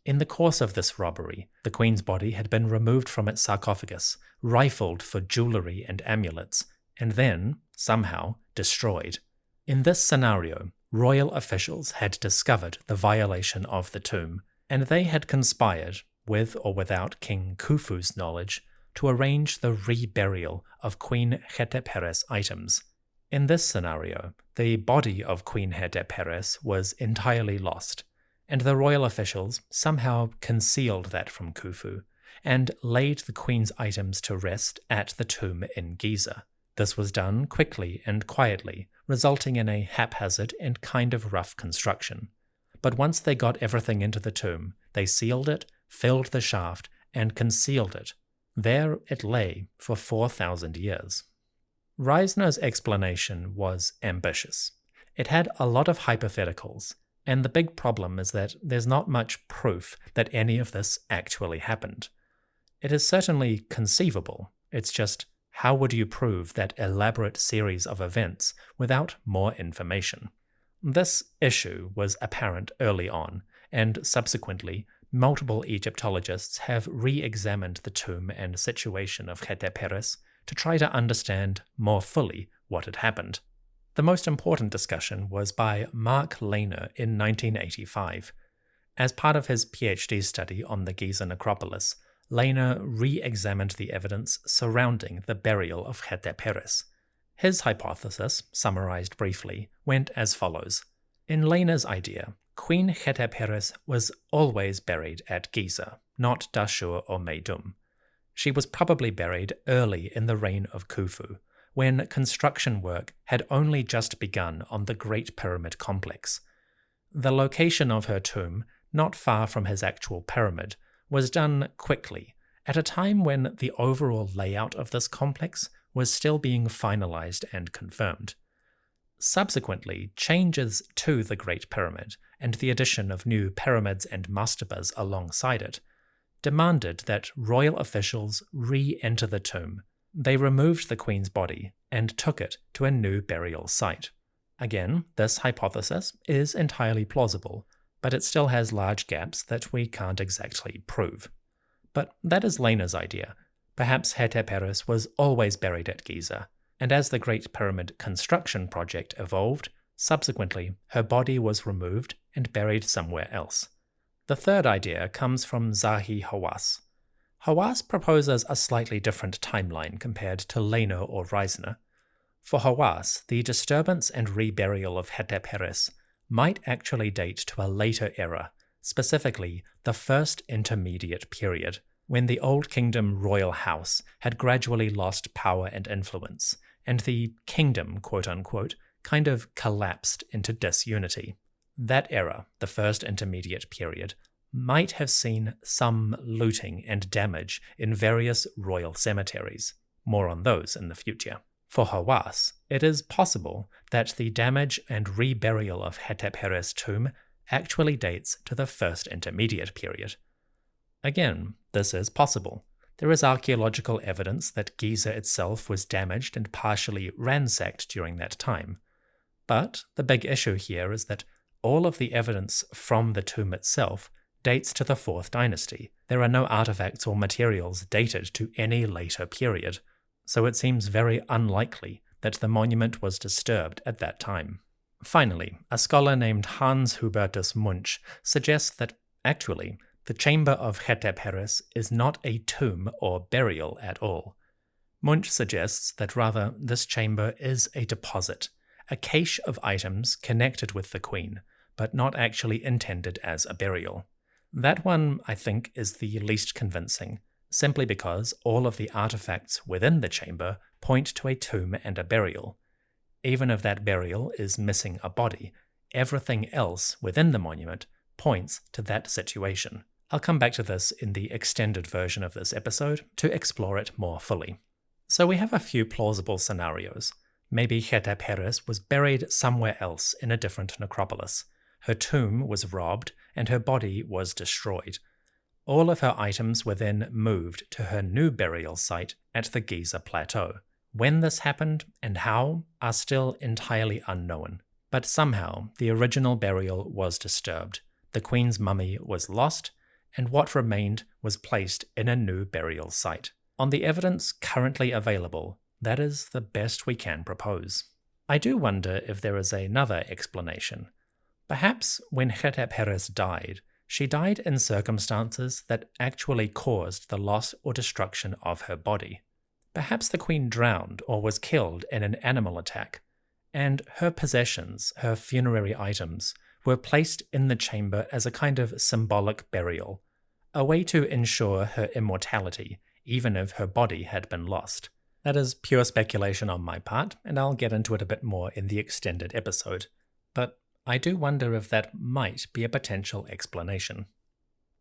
In the course of this robbery, the queen's body had been removed from its sarcophagus, rifled for jewelry and amulets, and then, somehow, destroyed. In this scenario, royal officials had discovered the violation of the tomb, and they had conspired, with or without King Khufu's knowledge, to arrange the reburial of Queen Hetep-Heres' items. In this scenario, the body of Queen Hetep-Heres was entirely lost, and the royal officials somehow concealed that from Khufu, and laid the queen's items to rest at the tomb in Giza. This was done quickly and quietly, resulting in a haphazard and kind of rough construction. but once they got everything into the tomb, they sealed it, filled the shaft, and concealed it. There it lay for 4,000 years. Reisner's explanation was ambitious. It had a lot of hypotheticals, and the big problem is that there's not much proof that any of this actually happened. It is certainly conceivable, it's just how would you prove that elaborate series of events without more information? This issue was apparent early on, and subsequently, multiple Egyptologists have re-examined the tomb and situation of Hetepheres to try to understand more fully what had happened. The most important discussion was by Mark Lehner in 1985. As part of his PhD study on the Giza necropolis, Lehner re-examined the evidence surrounding the burial of Hetepheres. His hypothesis, summarized briefly, went as follows. In Lehner's idea, Queen Hetep-Heres was always buried at Giza, not Dashur or Meidum. She was probably buried early in the reign of Khufu, when construction work had only just begun on the Great Pyramid complex. The location of her tomb, not far from his actual pyramid, was done quickly, at a time when the overall layout of this complex was still being finalized and confirmed. Subsequently, changes to the Great Pyramid, and the addition of new pyramids and mastabas alongside it, demanded that royal officials re-enter the tomb. They removed the queen's body and took it to a new burial site. Again, this hypothesis is entirely plausible, but it still has large gaps that we can't exactly prove. But that is Lehner's idea. Perhaps Hetepheres was always buried at Giza, and as the Great Pyramid construction project evolved, subsequently her body was removed and buried somewhere else. The third idea comes from Zahi Hawass. Hawass proposes a slightly different timeline compared to Lehner or Reisner. For Hawass, the disturbance and reburial of Hetepheres might actually date to a later era, specifically the First Intermediate Period, when the Old Kingdom royal house had gradually lost power and influence, and the kingdom, quote-unquote, kind of collapsed into disunity. That era, the First Intermediate Period, might have seen some looting and damage in various royal cemeteries. More on those in the future. For Hawass, it is possible that the damage and reburial of Hetepheres' tomb actually dates to the First Intermediate Period. Again, this is possible. There is archaeological evidence that Giza itself was damaged and partially ransacked during that time. But the big issue here is that all of the evidence from the tomb itself dates to the 4th dynasty. There are no artifacts or materials dated to any later period, so it seems very unlikely that the monument was disturbed at that time. Finally, a scholar named Hans Hubertus Munch suggests that, actually, the chamber of Hetepheres is not a tomb or burial at all. Munch suggests that rather this chamber is a deposit, a cache of items connected with the queen, but not actually intended as a burial. That one, I think, is the least convincing, simply because all of the artifacts within the chamber point to a tomb and a burial. Even if that burial is missing a body, everything else within the monument points to that situation. I'll come back to this in the extended version of this episode to explore it more fully. So we have a few plausible scenarios. Maybe Hetepheres was buried somewhere else in a different necropolis. Her tomb was robbed and her body was destroyed. All of her items were then moved to her new burial site at the Giza Plateau. When this happened and how are still entirely unknown, but somehow the original burial was disturbed, the queen's mummy was lost, and what remained was placed in a new burial site. On the evidence currently available, that is the best we can propose. I do wonder if there is another explanation. Perhaps when Hetepheres died, she died in circumstances that actually caused the loss or destruction of her body. Perhaps the queen drowned or was killed in an animal attack, and her possessions, her funerary items, were placed in the chamber as a kind of symbolic burial, a way to ensure her immortality, even if her body had been lost. That is pure speculation on my part, and I'll get into it a bit more in the extended episode. But I do wonder if that might be a potential explanation.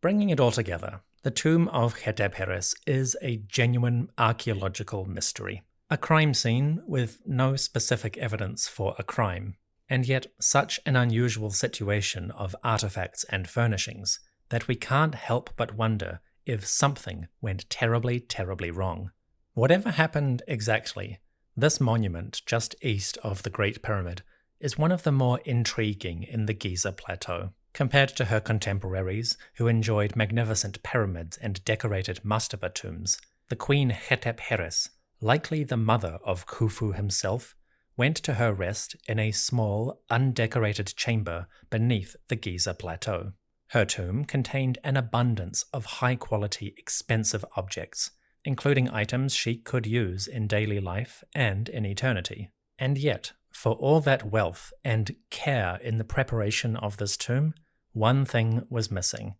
Bringing it all together, the tomb of Hetepheres is a genuine archaeological mystery. A crime scene with no specific evidence for a crime, and yet such an unusual situation of artifacts and furnishings that we can't help but wonder if something went terribly, terribly wrong. Whatever happened exactly, this monument just east of the Great Pyramid is one of the more intriguing in the Giza plateau. Compared to her contemporaries, who enjoyed magnificent pyramids and decorated mastaba tombs, the Queen Hetep-Heres, likely the mother of Khufu himself, went to her rest in a small, undecorated chamber beneath the Giza plateau. Her tomb contained an abundance of high-quality, expensive objects, including items she could use in daily life and in eternity. And yet, for all that wealth and care in the preparation of this tomb, one thing was missing.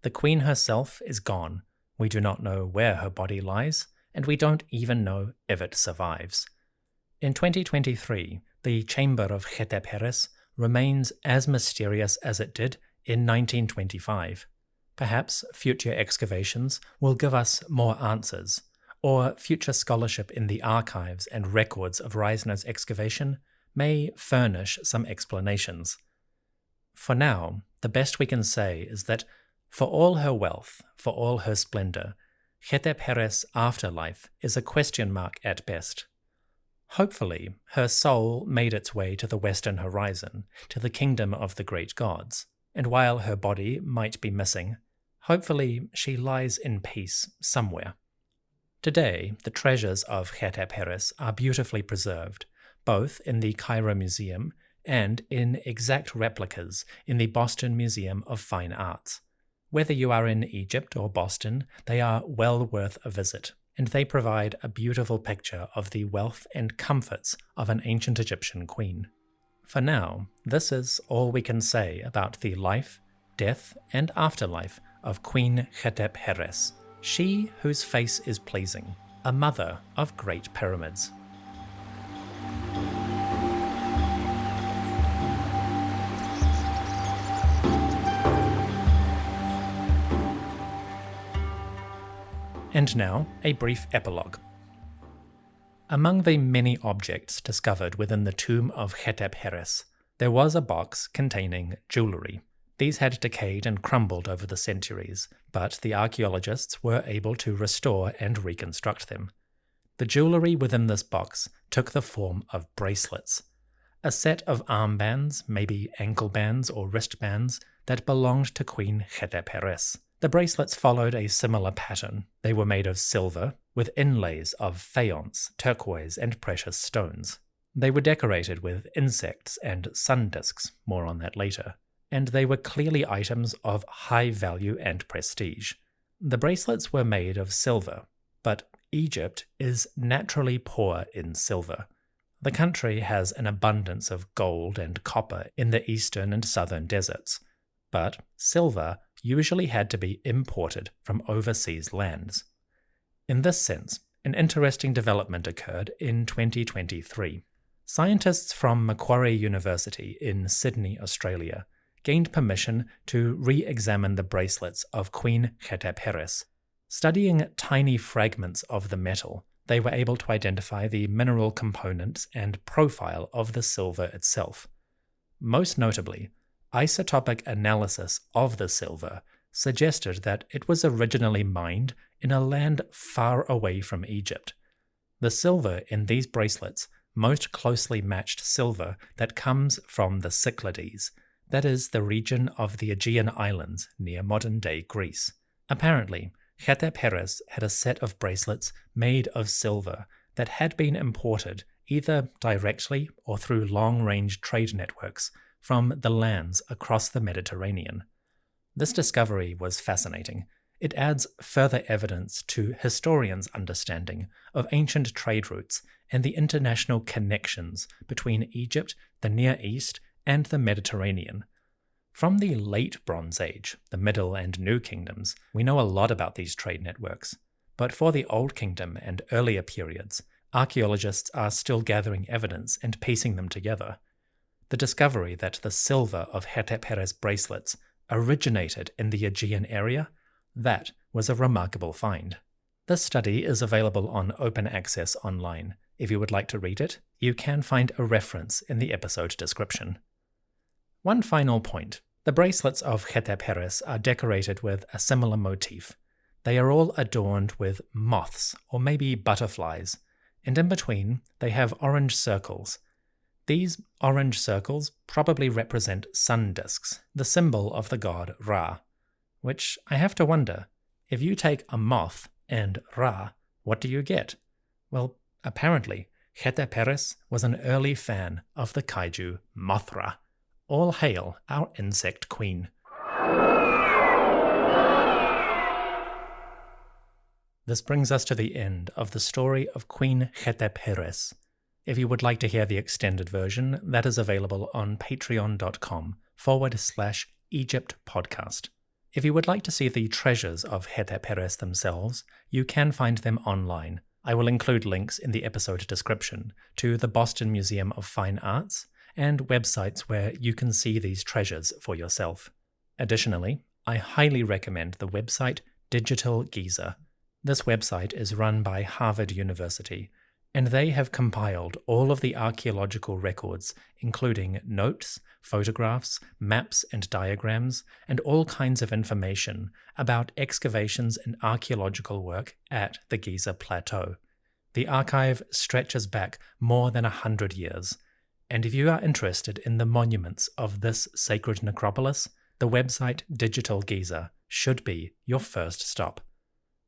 The queen herself is gone. We do not know where her body lies, and we don't even know if it survives. In 2023, the chamber of Hetepheres remains as mysterious as it did in 1925. Perhaps future excavations will give us more answers, or future scholarship in the archives and records of Reisner's excavation may furnish some explanations. For now, the best we can say is that for all her wealth, for all her splendor, Hetepheres' afterlife is a question mark at best. Hopefully, her soul made its way to the western horizon, to the kingdom of the great gods, and while her body might be missing, hopefully she lies in peace somewhere. Today, the treasures of Hetepheres are beautifully preserved, both in the Cairo Museum and in exact replicas in the Boston Museum of Fine Arts. Whether you are in Egypt or Boston, they are well worth a visit, and they provide a beautiful picture of the wealth and comforts of an ancient Egyptian queen. For now, this is all we can say about the life, death, and afterlife of Queen Hetep-Heres, she whose face is pleasing, a mother of great pyramids. And now, a brief epilogue. Among the many objects discovered within the tomb of Hetep-Heres, there was a box containing jewellery. These had decayed and crumbled over the centuries, but the archaeologists were able to restore and reconstruct them. The jewellery within this box took the form of bracelets, a set of armbands, maybe ankle bands or wristbands, that belonged to Queen Hetep-Heres. The bracelets followed a similar pattern. They were made of silver, with inlays of faience, turquoise, and precious stones. They were decorated with insects and sun discs, more on that later, and they were clearly items of high value and prestige. The bracelets were made of silver, but Egypt is naturally poor in silver. The country has an abundance of gold and copper in the eastern and southern deserts, but silver usually had to be imported from overseas lands. In this sense, an interesting development occurred in 2023. Scientists from Macquarie University in Sydney, Australia, gained permission to re-examine the bracelets of Queen Hetep-Heres. Studying tiny fragments of the metal, they were able to identify the mineral components and profile of the silver itself. Most notably, isotopic analysis of the silver suggested that it was originally mined in a land far away from Egypt. The silver in these bracelets most closely matched silver that comes from the Cyclades, that is, the region of the Aegean Islands near modern-day Greece. Apparently, Hetep-Heres had a set of bracelets made of silver that had been imported either directly or through long-range trade networks from the lands across the Mediterranean. This discovery was fascinating. It adds further evidence to historians' understanding of ancient trade routes and the international connections between Egypt, the Near East, and the Mediterranean. From the late Bronze Age, the Middle and New Kingdoms, we know a lot about these trade networks, but for the Old Kingdom and earlier periods, archaeologists are still gathering evidence and piecing them together. the discovery that the silver of Hetepheres bracelets originated in the Aegean area, that was a remarkable find. This study is available on open access online. If you would like to read it, you can find a reference in the episode description. One final point. The bracelets of Hetepheres are decorated with a similar motif. They are all adorned with moths, or maybe butterflies, and in between they have orange circles. These orange circles probably represent sun disks, the symbol of the god Ra. Which I have to wonder, if you take a moth and Ra, what do you get? Well, apparently, Hetepheres was an early fan of the kaiju Mothra. All hail our insect queen. This brings us to the end of the story of Queen Hetep-Heres. If you would like to hear the extended version, that is available on patreon.com/Egypt podcast. If you would like to see the treasures of Hetep-Heres themselves, you can find them online. I will include links in the episode description to the Boston Museum of Fine Arts and websites where you can see these treasures for yourself. Additionally, I highly recommend the website Digital Giza. This website is run by Harvard University, and they have compiled all of the archaeological records, including notes, photographs, maps and diagrams, and all kinds of information about excavations and archaeological work at the Giza Plateau. The archive stretches back more than 100 years, and if you are interested in the monuments of this sacred necropolis, the website Digital Giza should be your first stop.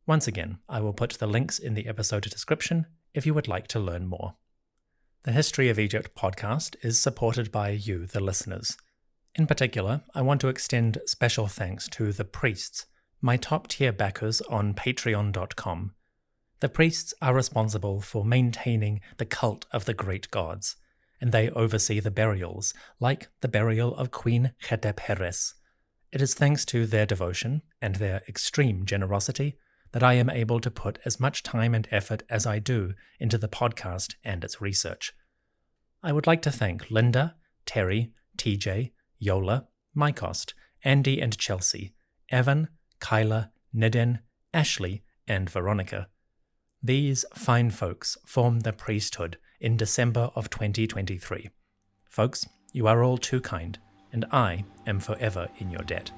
Once again, I will put the links in the episode description if you would like to learn more. The History of Egypt podcast is supported by you, the listeners. In particular, I want to extend special thanks to the priests, my top-tier backers on patreon.com. The priests are responsible for maintaining the cult of the great gods, and they oversee the burials, like the burial of Queen Hetep-Heres. It is thanks to their devotion and their extreme generosity that I am able to put as much time and effort as I do into the podcast and its research. I would like to thank Linda, Terry, TJ, Yola, Mycost, Andy and Chelsea, Evan, Kyla, Nidin, Ashley, and Veronica. These fine folks formed the priesthood in December of 2023. Folks, you are all too kind, and I am forever in your debt.